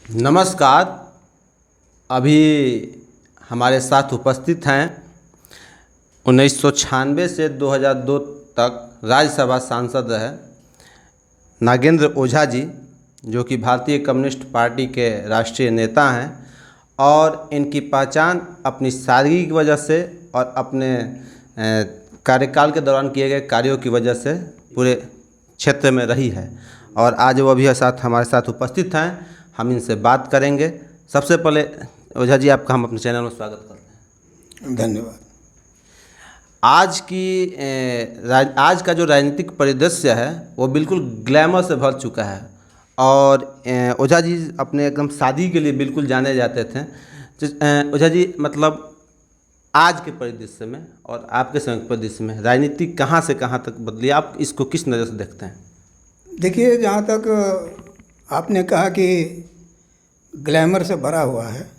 नमस्कार। अभी हमारे साथ उपस्थित हैं 1996 से 2002 तक राज्यसभा सांसद रहे नागेंद्र ओझा जी, जो कि भारतीय कम्युनिस्ट पार्टी के राष्ट्रीय नेता हैं और इनकी पहचान अपनी सादगी की वजह से और अपने कार्यकाल के दौरान किए गए कार्यों की वजह से पूरे क्षेत्र में रही है। और आज वो भी हमारे साथ उपस्थित हैं, हम इनसे बात करेंगे। सबसे पहले ओझा जी, आपका हम अपने चैनल में स्वागत करते हैं। धन्यवाद। आज का जो राजनीतिक परिदृश्य है वो बिल्कुल ग्लैमर से भर चुका है और ओझा जी अपने एकदम शादी के लिए बिल्कुल जाने जाते थे। ओझा जी, मतलब आज के परिदृश्य में और आपके समय के परिदृश्य में राजनीति कहाँ से कहाँ तक बदली, आप इसको किस नज़र से देखते हैं? देखिए, जहाँ तक आपने कहा कि ग्लैमर से भरा हुआ है,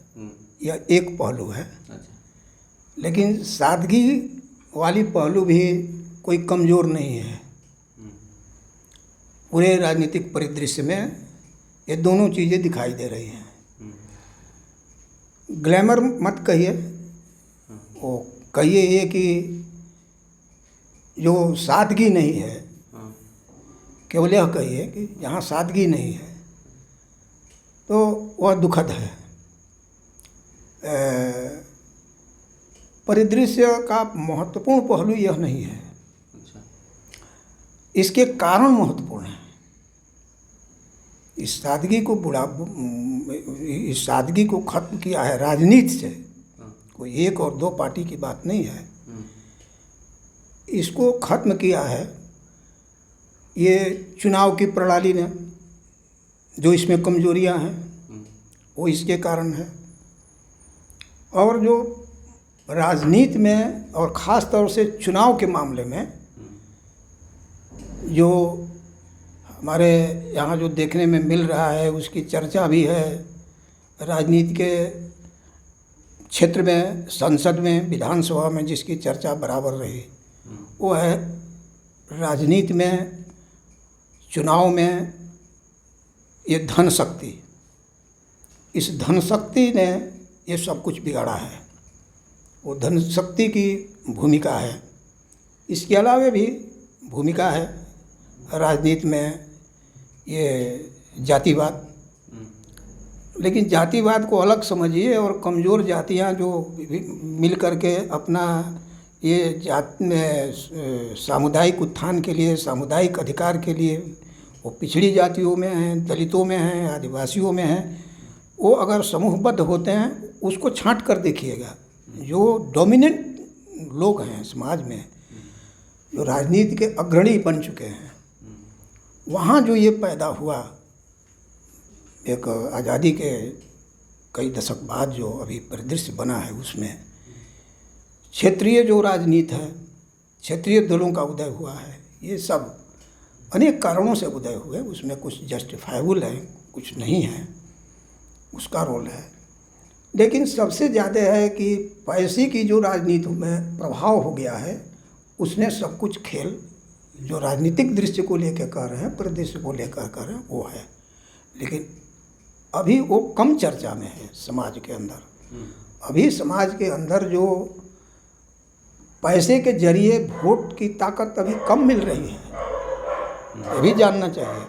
यह एक पहलू है। लेकिन सादगी वाली पहलू भी कोई कमज़ोर नहीं है। पूरे राजनीतिक परिदृश्य में ये दोनों चीज़ें दिखाई दे रही हैं। ग्लैमर मत कहिए, वो कहिए ये कि जो सादगी नहीं है, केवल यह कहिए कि जहाँ सादगी नहीं है तो वह दुखद है। परिदृश्य का महत्वपूर्ण पहलू यह नहीं है, इसके कारण महत्वपूर्ण है। इस सादगी को खत्म किया है राजनीति से। कोई एक और दो पार्टी की बात नहीं है, इसको खत्म किया है ये चुनाव की प्रणाली ने। जो इसमें कमजोरियां हैं वो इसके कारण है। और जो राजनीति में और ख़ास तौर से चुनाव के मामले में जो हमारे यहाँ जो देखने में मिल रहा है, उसकी चर्चा भी है राजनीति के क्षेत्र में, संसद में, विधानसभा में जिसकी चर्चा बराबर रही, वो है राजनीति में, चुनाव में ये धन शक्ति। इस धन शक्ति ने ये सब कुछ बिगाड़ा है। वो धन शक्ति की भूमिका है। इसके अलावा भी भूमिका है राजनीति में ये जातिवाद। लेकिन जातिवाद को अलग समझिए और कमज़ोर जातियाँ जो मिल करके अपना ये सामुदायिक उत्थान के लिए, सामुदायिक अधिकार के लिए, वो पिछड़ी जातियों में हैं, दलितों में हैं, आदिवासियों में हैं, वो अगर समूहबद्ध होते हैं, उसको छांट कर देखिएगा। जो डोमिनेंट लोग हैं समाज में, जो राजनीति के अग्रणी बन चुके हैं, वहाँ जो ये पैदा हुआ एक आज़ादी के कई दशक बाद जो अभी परिदृश्य बना है, उसमें क्षेत्रीय जो राजनीति है, क्षेत्रीय दलों का उदय हुआ है। ये सब अनेक कारणों से उदय हुए, उसमें कुछ जस्टिफाइबल है, कुछ नहीं है, उसका रोल है। लेकिन सबसे ज़्यादा है कि पैसे की जो राजनीति में प्रभाव हो गया है, उसने सब कुछ खेल जो राजनीतिक दृश्य को लेकर कर रहे हैं, परिदृश्य को लेकर कर रहे हैं, वो है। लेकिन अभी वो कम चर्चा में है समाज के अंदर। अभी समाज के अंदर जो पैसे के जरिए वोट की ताकत अभी कम मिल रही है, ये भी जानना चाहिए।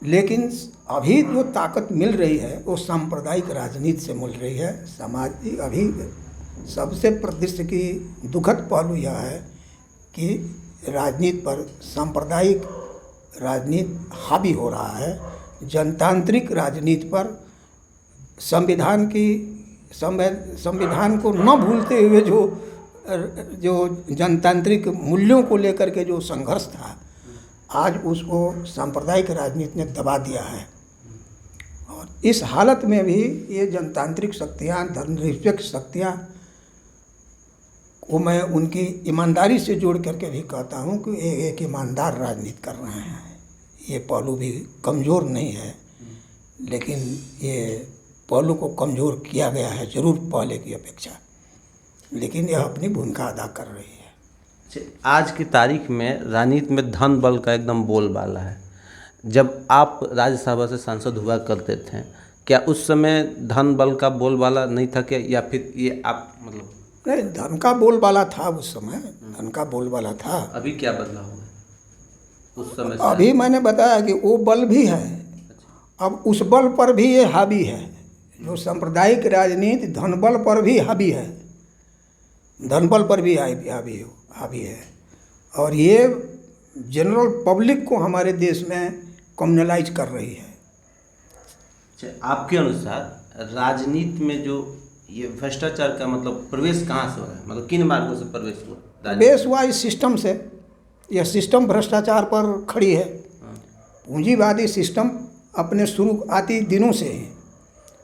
लेकिन अभी जो ताकत मिल रही है वो सांप्रदायिक राजनीति से मिल रही है। समाज अभी सबसे परिदृश्य की दुखद पहलू यह है कि राजनीति पर सांप्रदायिक राजनीति हावी हो रहा है। जनतांत्रिक राजनीति पर संविधान को न भूलते हुए जो जनतांत्रिक मूल्यों को लेकर के जो संघर्ष था, आज उसको सांप्रदायिक राजनीति ने दबा दिया है। और इस हालत में भी ये जनतांत्रिक शक्तियाँ, धर्मनिरपेक्ष शक्तियाँ को मैं उनकी ईमानदारी से जोड़ करके भी कहता हूँ कि एक ईमानदार राजनीति कर रहे हैं। ये पहलू भी कमज़ोर नहीं है, लेकिन ये पहलू को कमज़ोर किया गया है ज़रूर पहले की अपेक्षा, लेकिन यह अपनी भूमिका अदा कर रही है। आज की तारीख में राजनीति में धन बल का एकदम बोलबाला है। जब आप राज्यसभा से सांसद हुआ करते थे क्या उस समय धन बल का बोलबाला नहीं था क्या, या फिर ये आप मतलब? नहीं, धन का बोलबाला था उस समय, धन का बोलबाला था। अभी क्या बदला हुआ है उस समय से? अभी मैंने बताया कि वो बल भी है, अब उस बल पर भी ये हावी है। जो सांप्रदायिक राजनीति धन बल पर भी हावी है, धन बल पर भी हावी है। और ये जनरल पब्लिक को हमारे देश में कम्युनलाइज कर रही है। अच्छा, आपके अनुसार राजनीति में जो ये भ्रष्टाचार का मतलब प्रवेश कहाँ से हो रहा है, मतलब किन मार्गों से प्रवेश हुआ? बेस वाइज सिस्टम से। यह सिस्टम भ्रष्टाचार पर खड़ी है। पूंजीवादी सिस्टम अपने शुरुआती दिनों से ही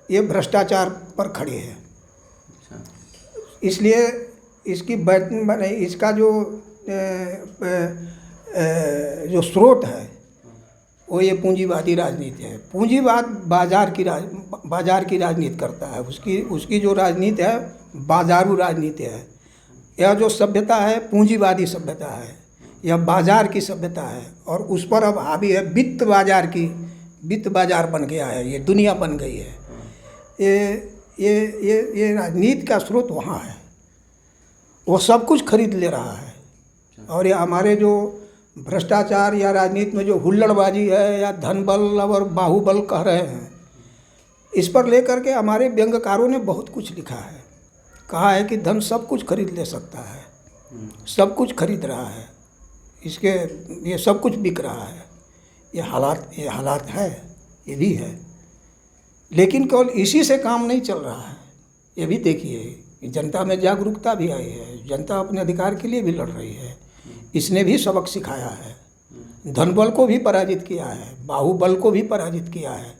ये भ्रष्टाचार पर खड़ी है। अच्छा। इसलिए इसकी इसका जो स्रोत है वो ये पूंजीवादी राजनीति है। पूंजीवाद बाजार की राजनीति करता है। उसकी जो राजनीति है बाजारू राजनीति है। यह जो सभ्यता है पूंजीवादी सभ्यता है, यह बाजार की सभ्यता है। और उस पर अब हावी है वित्त बाजार बन गया है, ये दुनिया बन गई है। ये राजनीति का स्रोत वहाँ है, वो सब कुछ खरीद ले रहा है। और ये हमारे जो भ्रष्टाचार या राजनीति में जो हुल्लड़बाजी है या धन बल और बाहुबल कह रहे हैं, इस पर लेकर के हमारे व्यंग्यकारों ने बहुत कुछ लिखा है। कहा है कि धन सब कुछ खरीद ले सकता है, सब कुछ खरीद रहा है, ये सब कुछ बिक रहा है। ये हालात है, ये भी है। लेकिन केवल इसी से काम नहीं चल रहा है। ये भी देखिए जनता में जागरूकता भी आई है, जनता अपने अधिकार के लिए भी लड़ रही है। इसने भी सबक सिखाया है, धन बल को भी पराजित किया है, बाहुबल को भी पराजित किया है।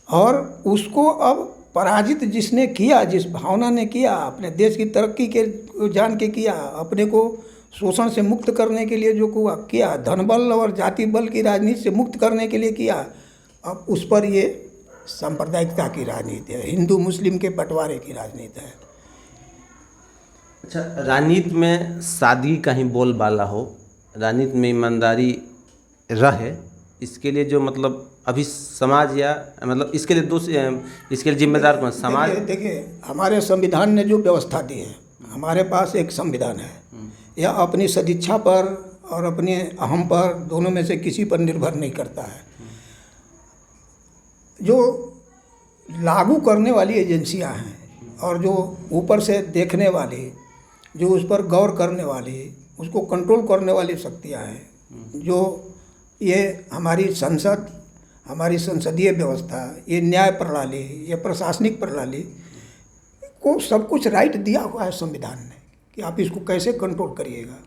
और उसको अब पराजित जिसने किया, जिस भावना ने किया, अपने देश की तरक्की के जान के किया, अपने को शोषण से मुक्त करने के लिए जो किया, धन बल और जाति बल की राजनीति से मुक्त करने के लिए किया, अब उस पर ये सांप्रदायिकता की राजनीति है, हिंदू मुस्लिम के बंटवारे की राजनीति है। अच्छा, राजनीति में सादगी का ही बोलबाला हो, राजनीति में ईमानदारी रहे, इसके लिए जो मतलब अभी समाज या मतलब इसके लिए जिम्मेदार कौन? समाज। देखिए हमारे संविधान ने जो व्यवस्था दी है, हमारे पास एक संविधान है, यह अपनी सदिच्छा पर और अपने अहम पर, दोनों में से किसी पर निर्भर नहीं करता है। जो लागू करने वाली एजेंसियां हैं और जो ऊपर से देखने वाली, जो उस पर गौर करने वाली, उसको कंट्रोल करने वाली शक्तियां हैं, जो ये हमारी संसद, हमारी संसदीय व्यवस्था, ये न्याय प्रणाली, ये प्रशासनिक प्रणाली को सब कुछ राइट दिया हुआ है संविधान ने कि आप इसको कैसे कंट्रोल करिएगा।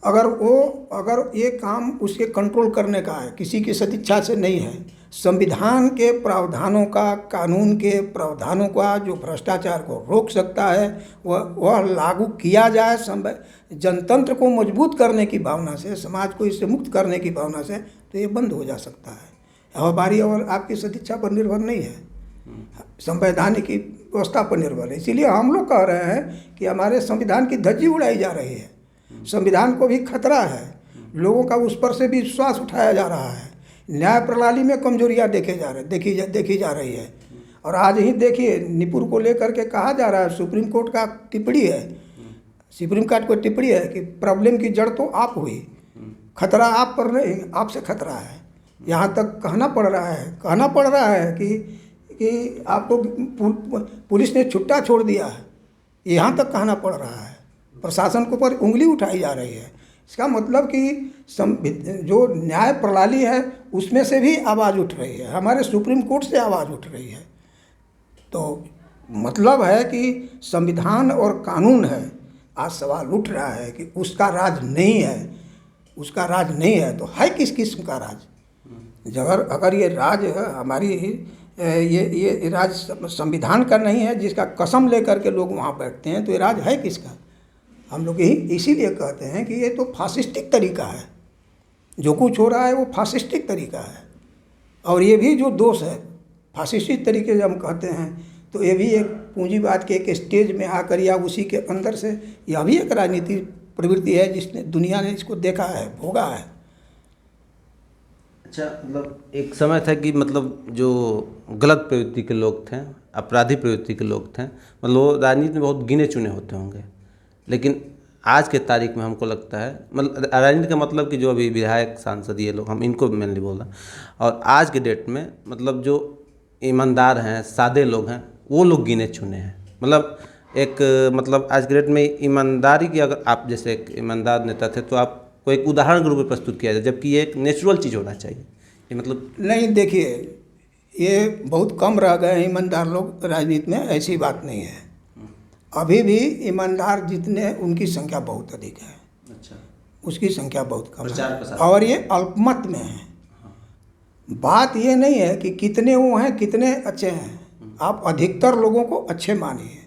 अगर ये काम उसके कंट्रोल करने का है, किसी की सदिच्छा से नहीं है, संविधान के प्रावधानों का, कानून के प्रावधानों का जो भ्रष्टाचार को रोक सकता है वह लागू किया जाए। जनतंत्र को मजबूत करने की भावना से, समाज को इससे मुक्त करने की भावना से, तो ये बंद हो जा सकता है। हमारी और आपकी सदिच्छा पर निर्भर नहीं है, संवैधानिक व्यवस्था पर निर्भर है। इसीलिए हम लोग कह रहे हैं कि हमारे संविधान की धज्जी उड़ाई जा रही है, संविधान को भी खतरा है, लोगों का उस पर से भी विश्वास उठाया जा रहा है, न्याय प्रणाली में कमजोरियां देखी जा रही है। और आज ही देखिए निपुर को लेकर के कहा जा रहा है, सुप्रीम कोर्ट का टिप्पणी है, सुप्रीम कोर्ट को टिप्पणी है कि प्रॉब्लम की जड़ तो आप हुई, खतरा आप पर नहीं, आपसे खतरा है। यहाँ तक कहना पड़ रहा है कि आपको पुलिस ने छुट्टा छोड़ दिया है, यहाँ तक कहना पड़ रहा है। प्रशासन के ऊपर उंगली उठाई जा रही है। इसका मतलब कि जो न्याय प्रणाली है उसमें से भी आवाज़ उठ रही है, हमारे सुप्रीम कोर्ट से आवाज़ उठ रही है। तो मतलब है कि संविधान और कानून है, आज सवाल उठ रहा है कि उसका राज नहीं है, तो है किस किस्म का राज? अगर ये राज है हमारी, ये राज संविधान का नहीं है जिसका कसम लेकर के लोग वहाँ बैठते हैं, तो ये राज है किसका? हम लोग यही इसीलिए कहते हैं कि ये तो फासिस्टिक तरीका है, जो कुछ हो रहा है वो फासिस्टिक तरीका है। और ये भी जो दोष है फासिस्टिक तरीके से हम कहते हैं, तो ये भी एक पूंजीवाद के एक स्टेज में आकर या उसी के अंदर से, यह भी एक राजनीतिक प्रवृत्ति है जिसने दुनिया ने इसको देखा है, भोगा है। अच्छा, मतलब एक समय था कि मतलब जो गलत प्रवृत्ति के लोग थे, अपराधी प्रवृत्ति के लोग थे, मतलब वो राजनीति में बहुत गिने चुने होते होंगे, लेकिन आज के तारीख में हमको लगता है, मतलब राजनीति का मतलब कि जो अभी विधायक सांसद ये लोग, हम इनको मेनली बोल रहे हैं, और आज के डेट में मतलब जो ईमानदार हैं, सादे लोग हैं, वो लोग गिने चुने हैं। मतलब एक मतलब आज के डेट में ईमानदारी की, अगर आप जैसे एक ईमानदार नेता थे तो आपको एक उदाहरण के रूप में प्रस्तुत किया जाए, जबकि ये एक नेचुरल चीज़ होना चाहिए। ये मतलब नहीं, देखिए, ये बहुत कम रह गए हैं ईमानदार लोग राजनीति में, ऐसी बात नहीं है। अभी भी ईमानदार जितने, उनकी संख्या बहुत अधिक है। अच्छा, उसकी संख्या बहुत कम प्रचार है, प्रसार। और ये अल्पमत में है। बात ये नहीं है कि कितने वो हैं, कितने अच्छे हैं, आप अधिकतर लोगों को अच्छे मानिए।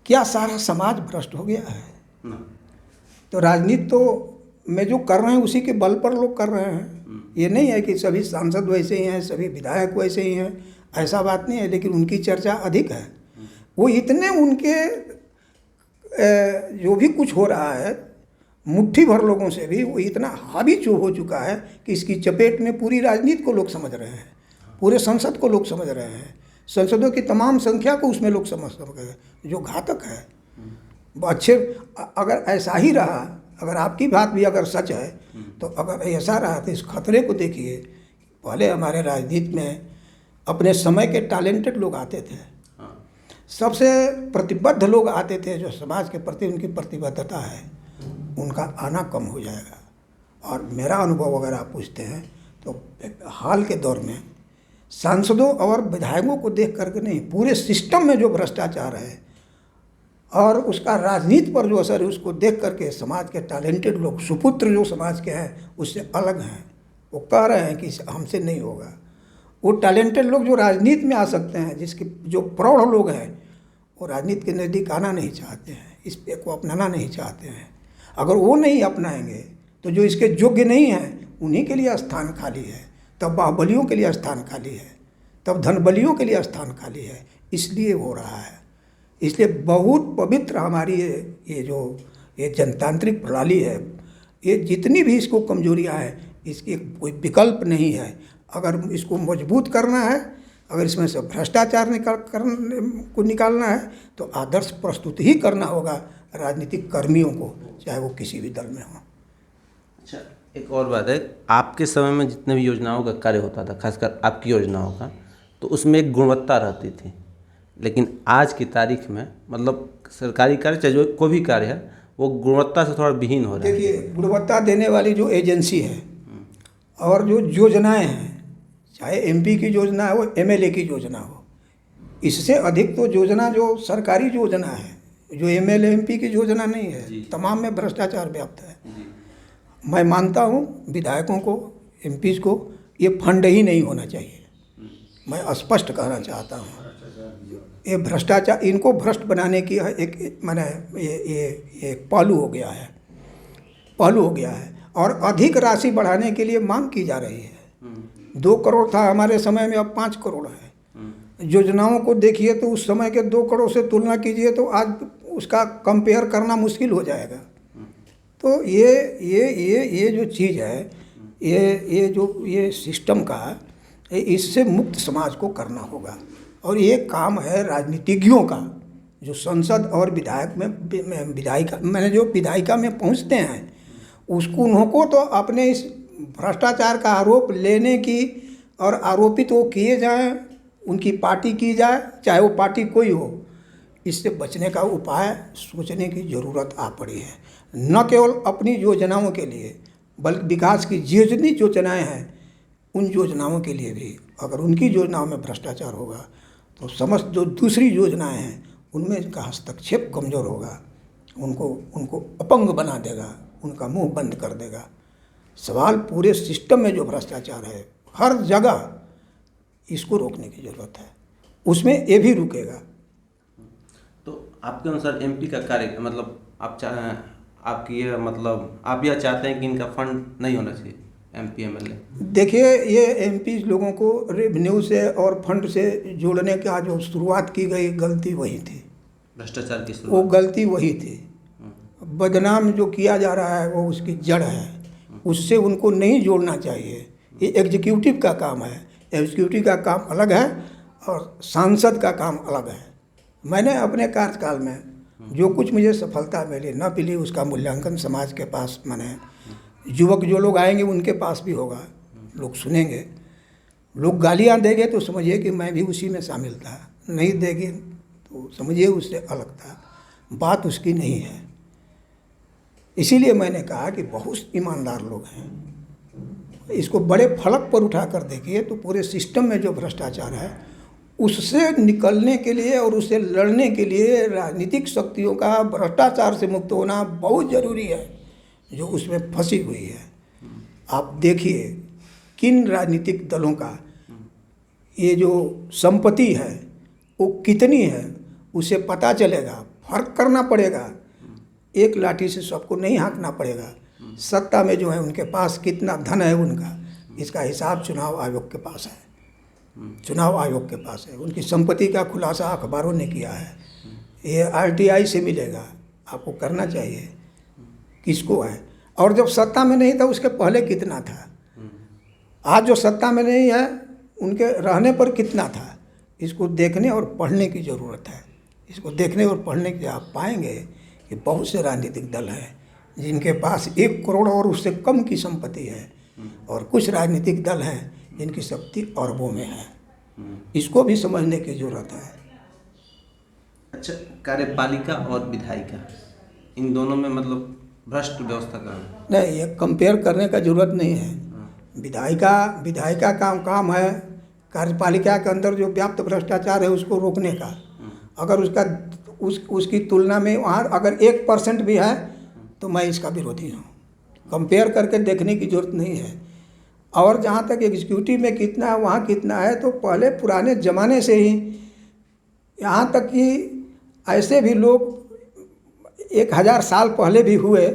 क्या सारा समाज भ्रष्ट हो गया है? तो राजनीति तो में जो कर रहे हैं उसी के बल पर लोग कर रहे हैं। ये नहीं है कि सभी सांसद वैसे ही हैं, सभी विधायक वैसे ही हैं, ऐसा बात नहीं है। लेकिन उनकी चर्चा अधिक है। वो इतने उनके जो भी कुछ हो रहा है, मुट्ठी भर लोगों से भी वो इतना हावी हो चुका है कि इसकी चपेट में पूरी राजनीति को लोग समझ रहे हैं, पूरे संसद को लोग समझ रहे हैं, संसदों की तमाम संख्या को उसमें लोग समझ रहे हैं, जो घातक है। अच्छे, अगर ऐसा ही रहा, अगर आपकी बात भी अगर सच है, तो अगर ऐसा रहा तो इस खतरे को देखिए। पहले हमारे राजनीति में अपने समय के टैलेंटेड लोग आते थे, सबसे प्रतिबद्ध लोग आते थे, जो समाज के प्रति उनकी प्रतिबद्धता है, उनका आना कम हो जाएगा। और मेरा अनुभव अगर आप पूछते हैं तो हाल के दौर में सांसदों और विधायकों को देख करके नहीं, पूरे सिस्टम में जो भ्रष्टाचार है और उसका राजनीति पर जो असर है, उसको देख करके समाज के टैलेंटेड लोग, सुपुत्र जो समाज के हैं, उससे अलग हैं। वो कह रहे हैं कि हमसे नहीं होगा। वो टैलेंटेड लोग जो राजनीति में आ सकते हैं, जिसके जो प्रौढ़ लोग हैं, वो राजनीति के नज़दीक आना नहीं चाहते हैं, इस पे को अपनाना नहीं चाहते हैं। अगर वो नहीं अपनाएंगे तो जो इसके योग्य नहीं हैं, उन्हीं के लिए स्थान खाली है। तब बाहुबलियों के लिए स्थान खाली है, तब धनबलियों के लिए स्थान खाली है। इसलिए हो रहा है। इसलिए बहुत पवित्र हमारी ये जनतांत्रिक प्रणाली है। ये जितनी भी इसको कमजोरियां हैं, इसकी कोई विकल्प नहीं है। अगर इसको मजबूत करना है, अगर इसमें से भ्रष्टाचार निकालना है, तो आदर्श प्रस्तुत ही करना होगा राजनीतिक कर्मियों को, चाहे वो किसी भी दल में हो। अच्छा, एक और बात है, आपके समय में जितने भी योजनाओं का कार्य होता था, खासकर आपकी योजनाओं का, तो उसमें एक गुणवत्ता रहती थी। लेकिन आज की तारीख में मतलब सरकारी कार्य, चाहे जो कोई भी कार्य है, वो गुणवत्ता से थोड़ा विहीन हो रहा है। देखिए, गुणवत्ता देने वाली जो एजेंसी है और जो योजनाएं हैं, चाहे एमपी की योजना हो, एमएलए की योजना हो, इससे अधिक तो योजना जो सरकारी योजना है, जो एमएलए एमपी की योजना नहीं है, तमाम में भ्रष्टाचार व्याप्त है। मैं मानता हूँ विधायकों को, एमपीज को ये फंड ही नहीं होना चाहिए। मैं स्पष्ट कहना चाहता हूँ, ये भ्रष्टाचार, इनको भ्रष्ट बनाने की एक मैंने ये पहलू हो गया है। और अधिक राशि बढ़ाने के लिए मांग की जा रही है। 2 करोड़ था हमारे समय में, अब 5 करोड़ है। योजनाओं को देखिए तो उस समय के 2 करोड़ से तुलना कीजिए तो आज उसका कंपेयर करना मुश्किल हो जाएगा। तो ये जो चीज़ है, ये सिस्टम का, इससे मुक्त समाज को करना होगा। और ये काम है राजनीतिज्ञों का, जो संसद और विधायिका में पहुंचते हैं, उसको उनको तो अपने इस भ्रष्टाचार का आरोप लेने की, और आरोपित वो किए जाएं, उनकी पार्टी की जाए, चाहे वो पार्टी कोई हो, इससे बचने का उपाय सोचने की ज़रूरत आ पड़ी है। न केवल अपनी योजनाओं के लिए, बल्कि विकास की जितनी योजनाएं हैं, उन योजनाओं के लिए भी अगर उनकी योजनाओं में भ्रष्टाचार होगा तो समस्त जो दूसरी योजनाएं हैं उनमें इनका हस्तक्षेप कमज़ोर होगा, उनको अपंग बना देगा, उनका मुंह बंद कर देगा। सवाल पूरे सिस्टम में जो भ्रष्टाचार है हर जगह, इसको रोकने की ज़रूरत है, उसमें ये भी रुकेगा। तो आपके अनुसार एमपी का कार्य, मतलब आप यह चाहते हैं कि इनका फंड नहीं होना चाहिए, एमपी एमएलए? देखिए, ये एमपी लोगों को रेवेन्यू से और फंड से जोड़ने का जो शुरुआत की गई, गलती वही थी। भ्रष्टाचार की वो गलती वही थी। बदनाम जो किया जा रहा है वो उसकी जड़ है, उससे उनको नहीं जोड़ना चाहिए। ये एग्जीक्यूटिव का काम है। एग्जीक्यूटिव का काम अलग है और सांसद का काम अलग है। मैंने अपने कार्यकाल में जो कुछ मुझे सफलता मिली न मिली उसका मूल्यांकन समाज के पास, माने युवक जो लोग आएंगे उनके पास भी होगा, लोग सुनेंगे। लोग गालियाँ देंगे तो समझिए कि मैं भी उसी में शामिल था, नहीं देंगे तो समझिए उससे अलग था, बात उसकी नहीं है। इसीलिए मैंने कहा कि बहुत ईमानदार लोग हैं, इसको बड़े फलक पर उठा कर देखिए तो पूरे सिस्टम में जो भ्रष्टाचार है उससे निकलने के लिए और उससे लड़ने के लिए राजनीतिक शक्तियों का भ्रष्टाचार से मुक्त होना बहुत ज़रूरी है, जो उसमें फंसी हुई है। आप देखिए किन राजनीतिक दलों का ये जो संपत्ति है वो कितनी है, उसे पता चलेगा। फर्क करना पड़ेगा, एक लाठी से सबको नहीं हाँकना पड़ेगा। सत्ता में जो है उनके पास कितना धन है उनका, इसका हिसाब चुनाव आयोग के पास है, चुनाव आयोग के पास है। उनकी संपत्ति का खुलासा अखबारों ने किया है, ये RTI से मिलेगा, आपको करना चाहिए किसको है। और जब सत्ता में नहीं था उसके पहले कितना था, आज जो सत्ता में नहीं है उनके रहने पर कितना था, इसको देखने और पढ़ने की ज़रूरत है। इसको देखने और पढ़ने के आप पाएंगे कि बहुत से राजनीतिक दल हैं जिनके पास 1 करोड़ और उससे कम की संपत्ति है, और कुछ राजनीतिक दल हैं जिनकी शक्ति अरबों में है। इसको भी समझने की ज़रूरत है। अच्छा, कार्यपालिका और विधायिका, इन दोनों में मतलब भ्रष्ट व्यवस्था का नहीं, ये कंपेयर करने का ज़रूरत नहीं है। विधायिका का काम है कार्यपालिका के अंदर जो व्याप्त भ्रष्टाचार है उसको रोकने का। अगर उसकी तुलना में वहाँ अगर 1% भी है तो मैं इसका विरोधी हूँ। कंपेयर करके देखने की ज़रूरत नहीं है। और जहाँ तक एग्जीक्यूटिव में कितना है वहाँ कितना है, तो पहले पुराने ज़माने से ही यहाँ तक कि ऐसे भी लोग 1000 साल पहले भी हुए,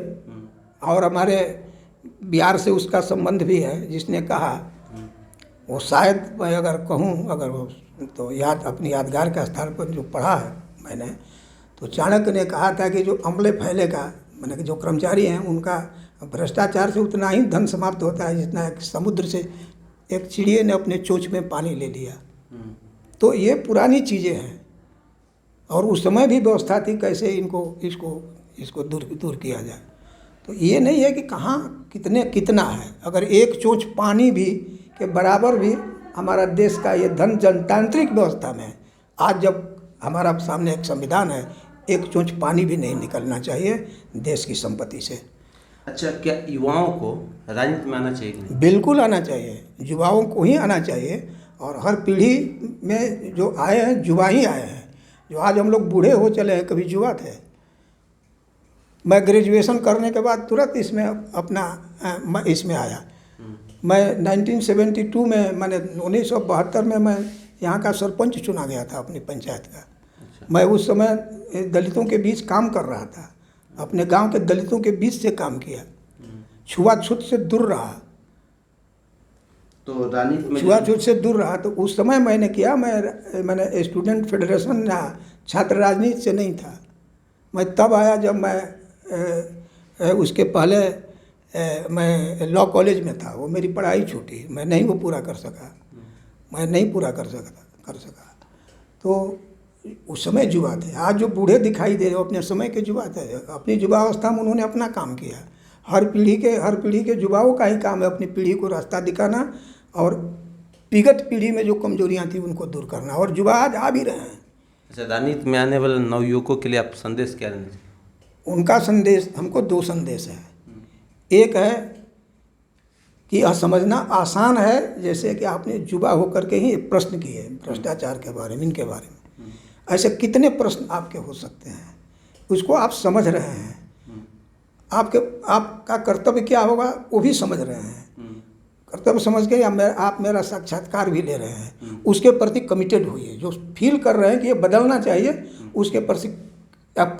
और हमारे बिहार से उसका संबंध भी है, जिसने कहा वो शायद मैं अगर कहूँ अगर वो तो अपनी यादगार के स्थान पर जो पढ़ा है मैंने, तो चाणक्य ने कहा था कि जो अम्ले फैलेगा, मैंने कि जो कर्मचारी हैं उनका भ्रष्टाचार से उतना ही धन समाप्त होता है जितना एक समुद्र से एक चिड़िया ने अपने चोंच में पानी ले लिया। तो ये पुरानी चीज़ें हैं, और उस समय भी व्यवस्था थी कैसे इसको दूर किया जाए। तो ये नहीं है कि कहाँ कितना है। अगर एक चोंच पानी भी के बराबर भी हमारा देश का ये धन जनतांत्रिक व्यवस्था में, आज जब हमारा सामने एक संविधान है, एक चोंच पानी भी नहीं निकलना चाहिए देश की संपत्ति से। अच्छा, क्या युवाओं को राजनीति में आना चाहिए? बिल्कुल आना चाहिए, युवाओं को ही आना चाहिए। और हर पीढ़ी में जो आए हैं युवा ही आए हैं। जो आज हम लोग बूढ़े हो चले हैं, कभी युवा थे। मैं ग्रेजुएशन करने के बाद तुरंत इसमें आया। मैं 1972 में, मैंने 1972 में मैं यहाँ का सरपंच चुना गया था अपनी पंचायत का। मैं उस समय दलितों के बीच काम कर रहा था, अपने गांव के दलितों के बीच से काम किया, छुआछूत से दूर रहा। तो राजनीति में छुआछूत से दूर रहा। तो उस समय मैंने किया, मैंने स्टूडेंट फेडरेशन या छात्र राजनीति से नहीं था। मैं तब आया जब मैं उसके पहले मैं लॉ कॉलेज में था। वो मेरी पढ़ाई छूटी, मैं नहीं वो पूरा कर सका, कर सका। तो उस समय युवा थे। आज जो बूढ़े दिखाई दे रहे हो अपने समय के युवा थे। अपनी युवावस्था में उन्होंने अपना काम किया। हर पीढ़ी के युवाओं का ही काम है अपनी पीढ़ी को रास्ता दिखाना, और विगत पीढ़ी में जो कमजोरियां थी उनको दूर करना। और युवा आज आ भी रहे हैं। अच्छा, राजनीति में आने वाले नवयुवकों के लिए आप संदेश क्या देना चाहिए? उनका संदेश, हमको 2 संदेश है। एक है कि यह समझना आसान है, जैसे कि आपने युवा होकर के ही प्रश्न किए भ्रष्टाचार के बारे में, इनके बारे में। ऐसे कितने प्रश्न आपके हो सकते हैं, उसको आप समझ रहे हैं। आपका कर्तव्य क्या होगा वो भी समझ रहे हैं। कर्तव्य समझ के आप मेरा साक्षात्कार भी ले रहे हैं। उसके प्रति कमिटेड होइए। जो फील कर रहे हैं कि ये बदलना चाहिए, उसके प्रति आप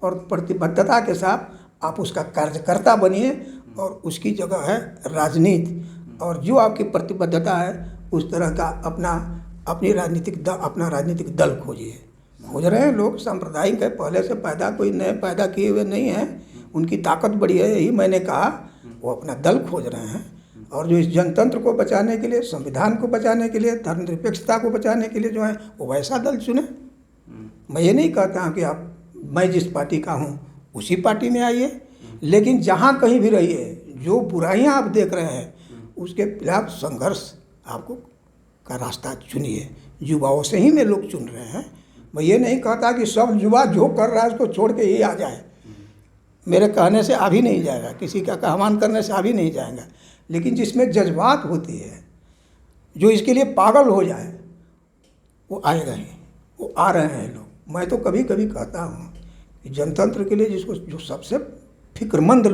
प्रतिबद्धता के साथ आप उसका कार्यकर्ता बनिए, और उसकी जगह है राजनीति। और जो आपकी प्रतिबद्धता है उस तरह का अपना राजनीतिक दल खोज रहे हैं लोग। सांप्रदायिक है, पहले से कोई नए पैदा किए हुए नहीं हैं। उनकी ताकत बड़ी है, यही मैंने कहा। वो अपना दल खोज रहे हैं, और जो इस जनतंत्र को बचाने के लिए, संविधान को बचाने के लिए, धर्मनिरपेक्षता को बचाने के लिए जो है वो वैसा दल चुने। मैं ये नहीं कहता हूँ कि मैं जिस पार्टी का हूँ उसी पार्टी में आइए, लेकिन जहाँ कहीं भी रहिए, जो बुराइयाँ आप देख रहे हैं उसके खिलाफ संघर्ष आपको का रास्ता चुनिए। युवाओं से ही में लोग चुन रहे हैं। मैं ये नहीं कहता कि सब युवा जो कर रहा है उसको छोड़ के ही आ जाए। मेरे कहने से आ भी नहीं जाएगा, किसी का आह्वान करने से आ भी नहीं जाएगा, लेकिन जिसमें जज्बात होती है, जो इसके लिए पागल हो जाए, वो आएगा ही। वो आ रहे हैं लोग। मैं तो कभी कभी कहता हूँ कि जनतंत्र के लिए जिसको जो सबसे फिक्रमंद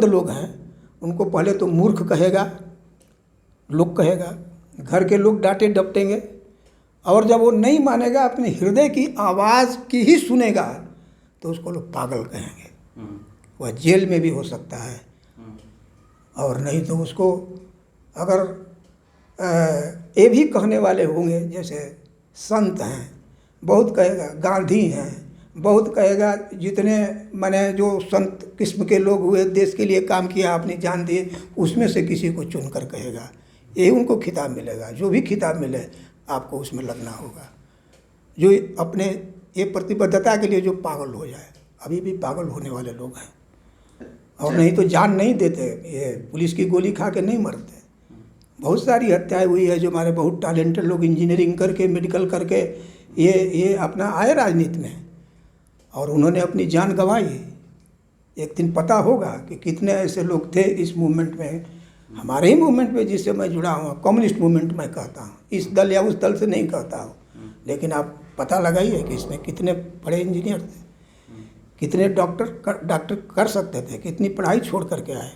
लोग हैं उनको पहले तो मूर्ख कहेगा, लोग कहेगा, घर के लोग डांटे डपटेंगे, और जब वो नहीं मानेगा, अपने हृदय की आवाज़ की ही सुनेगा, तो उसको लोग पागल कहेंगे। वह जेल में भी हो सकता है, और नहीं तो उसको अगर ये भी कहने वाले होंगे, जैसे संत हैं, बहुत कहेगा, गांधी हैं, बहुत कहेगा, जितने माने जो संत किस्म के लोग हुए, देश के लिए काम किया, अपनी जान दिए, उसमें से किसी को चुनकर कहेगा, यही उनको खिताब मिलेगा। जो भी खिताब मिले आपको उसमें लगना होगा। जो अपने ये प्रतिबद्धता के लिए जो पागल हो जाए, अभी भी पागल होने वाले लोग हैं, और नहीं तो जान नहीं देते, ये पुलिस की गोली खा के नहीं मरते। बहुत सारी हत्याएं हुई है, जो हमारे बहुत टैलेंटेड लोग इंजीनियरिंग करके, मेडिकल करके ये अपना आए राजनीति में, और उन्होंने अपनी जान गंवाई। एक दिन पता होगा कि कितने ऐसे लोग थे इस मूवमेंट में, हमारे ही मूवमेंट में जिससे मैं जुड़ा हूँ, कम्युनिस्ट मूवमेंट मैं कहता हूँ, इस दल या उस दल से नहीं कहता हूँ, लेकिन आप पता लगाइए कि इसमें कितने बड़े इंजीनियर थे, कितने डॉक्टर कर सकते थे, कितनी पढ़ाई छोड़ करके आए।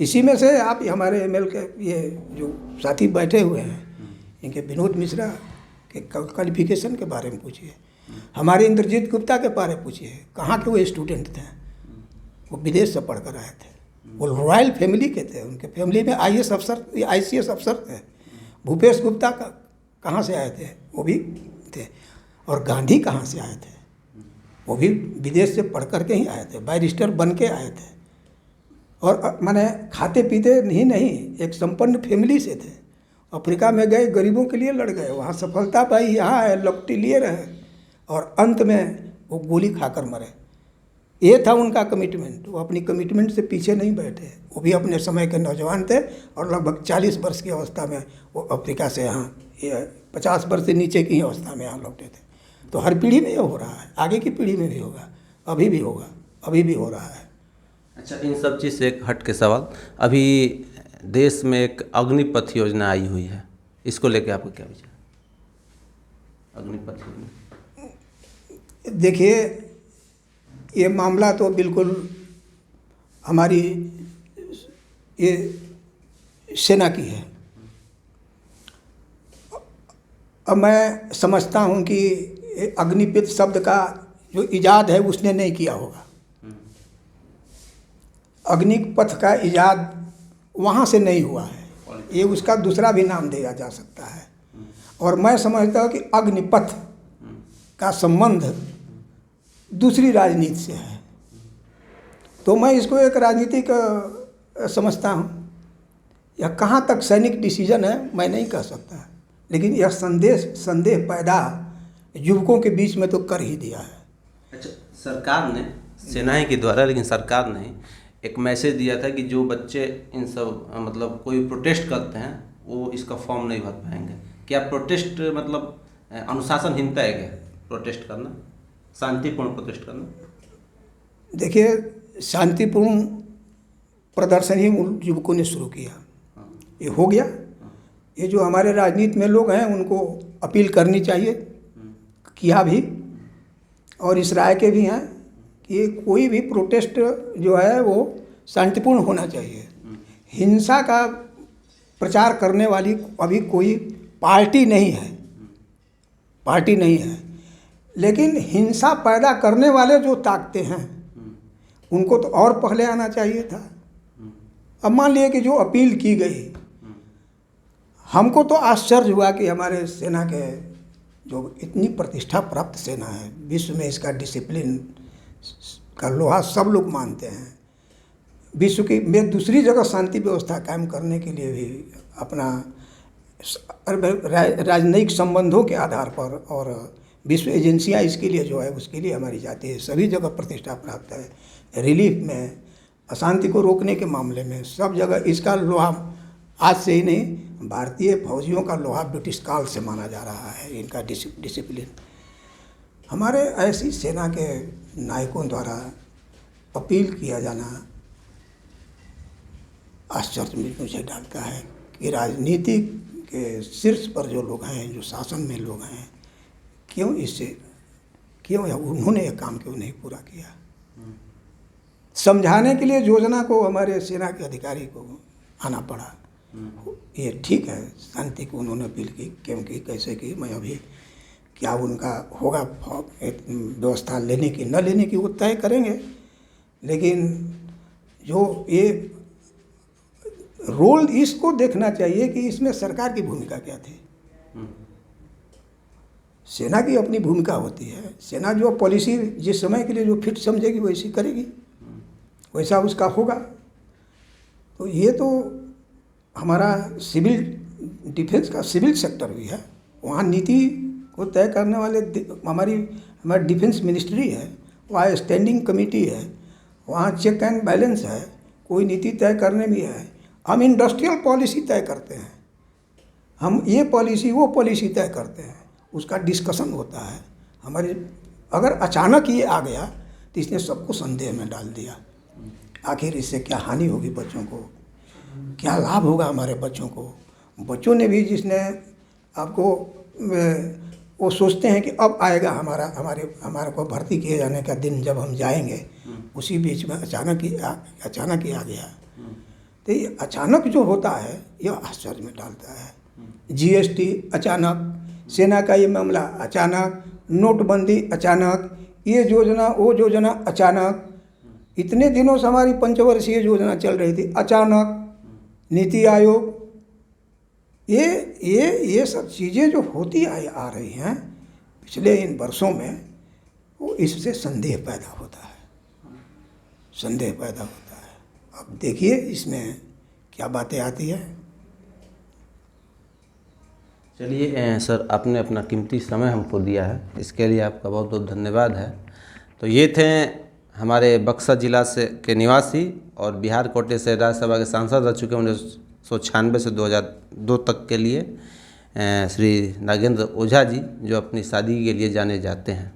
इसी में से आप हमारे एमएल के ये जो साथी बैठे हुए हैं, इनके विनोद मिश्रा के क्वालिफिकेशन के बारे में पूछिए, हमारे इंद्रजीत गुप्ता के बारे में पूछिए, कहाँ के वो स्टूडेंट थे, वो विदेश से पढ़ कर आए थे, वो रॉयल फैमिली के थे, उनके फैमिली में आईएएस अफसर, आईसीएस अफसर थे। भूपेश गुप्ता कहाँ से आए थे, वो भी थे। और गांधी कहाँ से आए थे, वो भी विदेश से पढ़ कर के ही आए थे, बैरिस्टर बन के आए थे, और माने खाते पीते ही नहीं, एक संपन्न फैमिली से थे। अफ्रीका में गए, गरीबों के लिए लड़ गए, वहाँ सफलता पाई, यहाँ है लपटी लिए रहे, और अंत में वो गोली खाकर मरे। ये था उनका कमिटमेंट। वो अपनी कमिटमेंट से पीछे नहीं बैठे। वो भी अपने समय के नौजवान थे, और लगभग 40 वर्ष की अवस्था में वो अफ्रीका से यहाँ 50 वर्ष से नीचे की अवस्था में यहाँ लौटे थे। तो हर पीढ़ी में ये हो रहा है, आगे की पीढ़ी में भी होगा, अभी भी होगा, अभी भी हो रहा है। अच्छा, इन सब चीज़ से एक हट के सवाल, अभी देश में एक अग्निपथ योजना आई हुई है, इसको लेके आपको क्या विचार? अग्निपथ योजना, देखिए, ये मामला तो बिल्कुल हमारी ये सेना की है। अब मैं समझता हूँ कि अग्निपथ शब्द का जो इजाद है उसने नहीं किया होगा। अग्निपथ का इजाद वहाँ से नहीं हुआ है, ये उसका दूसरा भी नाम दिया जा सकता है। और मैं समझता हूँ कि अग्निपथ का संबंध दूसरी राजनीति से है, तो मैं इसको एक राजनीतिक समझता हूँ। यह कहाँ तक सैनिक डिसीजन है मैं नहीं कह सकता, लेकिन यह संदेह पैदा युवकों के बीच में तो कर ही दिया है। अच्छा, सरकार ने, सेनाएं के द्वारा, लेकिन सरकार ने एक मैसेज दिया था कि जो बच्चे इन सब मतलब कोई प्रोटेस्ट करते हैं वो इसका फॉर्म नहीं भर पाएंगे। क्या प्रोटेस्ट मतलब अनुशासनहीनता है क्या प्रोटेस्ट करना, शांतिपूर्ण प्रोटेस्ट करना? देखिए, शांतिपूर्ण प्रदर्शन ही युवकों ने शुरू किया, ये हो गया। ये जो हमारे राजनीति में लोग हैं उनको अपील करनी चाहिए, किया भी, और इस राय के भी हैं कि कोई भी प्रोटेस्ट जो है वो शांतिपूर्ण होना चाहिए। हिंसा का प्रचार करने वाली अभी कोई पार्टी नहीं है, लेकिन हिंसा पैदा करने वाले जो ताकतें हैं उनको तो और पहले आना चाहिए था। अब मान लिए कि जो अपील की गई, हमको तो आश्चर्य हुआ कि हमारे सेना के जो इतनी प्रतिष्ठा प्राप्त सेना है, विश्व में इसका डिसिप्लिन का लोहा सब लोग मानते हैं, विश्व की में दूसरी जगह शांति व्यवस्था कायम करने के लिए भी अपना राजनयिक संबंधों के आधार पर और विश्व एजेंसियां इसके लिए जो है उसके लिए हमारी जाती है, सभी जगह प्रतिष्ठा प्राप्त है। रिलीफ में, अशांति को रोकने के मामले में सब जगह इसका लोहा आज से ही नहीं, भारतीय फौजियों का लोहा ब्रिटिश काल से माना जा रहा है, इनका डिसिप्लिन। हमारे ऐसी सेना के नायकों द्वारा अपील किया जाना आश्चर्य में मुझे डालता है कि राजनीति के शीर्ष पर जो लोग हैं, जो शासन में लोग हैं, क्यों उन्होंने यह काम क्यों नहीं पूरा किया। समझाने के लिए योजना को हमारे सेना के अधिकारी को आना पड़ा। ये ठीक है, शांति को उन्होंने अपील की, क्योंकि कैसे की मैं अभी क्या उनका होगा व्यवस्था लेने की न लेने की वो तय करेंगे, लेकिन जो ये रोल इसको देखना चाहिए कि इसमें सरकार की भूमिका क्या थी। सेना की अपनी भूमिका होती है, सेना जो पॉलिसी जिस समय के लिए जो फिट समझेगी वैसी करेगी, वैसा उसका होगा। तो ये तो हमारा सिविल डिफेंस का सिविल सेक्टर भी है, वहाँ नीति को तय करने वाले हमारी डिफेंस मिनिस्ट्री है, वहाँ स्टैंडिंग कमेटी है, वहाँ चेक एंड बैलेंस है, कोई नीति तय करने भी है। हम इंडस्ट्रियल पॉलिसी तय करते हैं, हम ये पॉलिसी वो पॉलिसी तय करते हैं, उसका डिस्कशन होता है। हमारे अगर अचानक ये आ गया तो इसने सबको संदेह में डाल दिया। आखिर इससे क्या हानि होगी बच्चों को, क्या लाभ होगा हमारे बच्चों को। बच्चों ने भी जिसने आपको वो सोचते हैं कि अब आएगा हमारे को भर्ती किए जाने का दिन, जब हम जाएंगे, उसी बीच में अचानक ही आ गया। तो ये अचानक जो होता है यह आश्चर्य में डालता है। जीएसटी अचानक, सेना का ये मामला अचानक, नोटबंदी अचानक, ये योजना वो योजना अचानक, इतने दिनों से हमारी पंचवर्षीय योजना चल रही थी अचानक, नीति आयोग, ये सब चीज़ें जो होती आ रही हैं पिछले इन वर्षों में, वो इससे संदेह पैदा होता है। अब देखिए इसमें क्या बातें आती है। चलिए सर, आपने अपना कीमती समय हमको दिया है, इसके लिए आपका बहुत बहुत धन्यवाद है। तो ये थे हमारे बक्सर जिला के निवासी और बिहार कोटे से राज्यसभा के सांसद रह चुके 1996 से 2002 तक के लिए श्री नागेंद्र ओझा जी, जो अपनी शादी के लिए जाने जाते हैं।